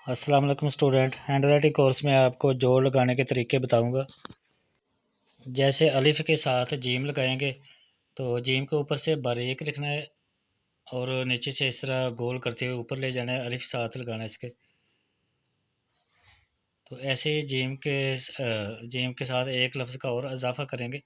अस्सलाम वालेकुम student. Hand writing course में आपको जोड़ लगाने के तरीके बताऊंगा। जैसे अलिफ के साथ जीम लगाएंगे तो जीम के ऊपर से बारीक लिखना है और नीचे से इस तरह गोल करते हुए ऊपर ले जाना है, अलिफ साथ लगाना है इसके। तो ऐसे ही जीम के साथ एक लफ्ज़ का और इजाफा करेंगे,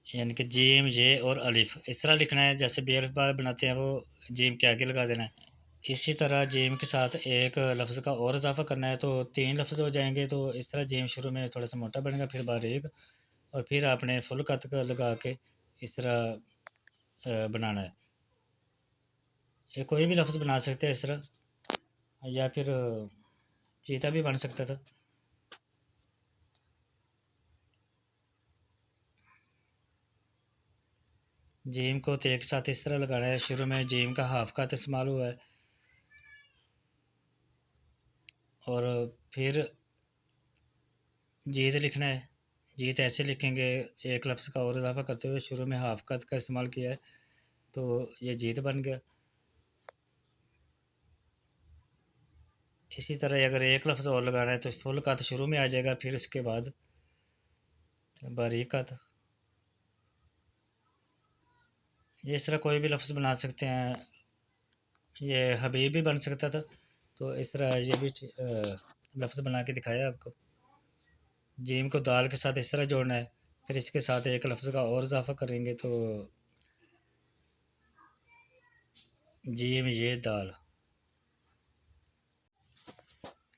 यानी कि जीम ये और अलिफ इस तरह लिखना है जैसे बे अलिफ बा बनाते हैं, वो जीम के आगे लगा देना है। इसी तरह जीम के साथ एक लफ्ज़ का और इजाफा करना है तो 3 लफ्ज़ हो जाएंगे। तो इस तरह जीम शुरू में थोड़ा सा मोटा बनेगा, फिर बारीक, और फिर आपने फुल कत का लगा के इस तरह बनाना है। ये कोई भी लफ्ज़ बना सकते हैं इस तरह, या फिर चीता भी बन सकता था। जीम को तो एक साथ इस तरह लगाना है। शुरू में जीम का हाफ का इस्तेमाल हुआ है और फिर जीत लिखना है। जीत ऐसे लिखेंगे, एक लफ्ज़ का और इजाफा करते हुए शुरू में हाफ कत का इस्तेमाल किया है तो ये जीत बन गया। इसी तरह अगर एक लफ्ज़ और लगाना है तो फुल कत शुरू में आ जाएगा, फिर उसके बाद बारीक कत। ये इस तरह कोई भी लफ्ज़ बना सकते हैं। ये हबीब भी बन सकता था, तो इस तरह ये भी लफ्ज़ बना के दिखाया आपको। जीम को दाल के साथ इस तरह जोड़ना है, फिर इसके साथ एक लफ्ज़ का और इजाफा करेंगे तो जीम ये दाल।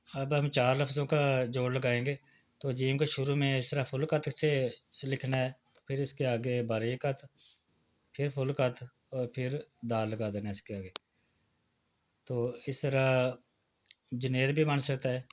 अब हम 4 लफ्ज़ों का जोड़ लगाएंगे। तो जीम को शुरू में इस तरह फुल कत से लिखना है, फिर इसके आगे बारीक कत, फिर फुल कत, और फिर दाल लगा देना है इसके आगे। तो इस तरह जुनैद भी बन सकता है।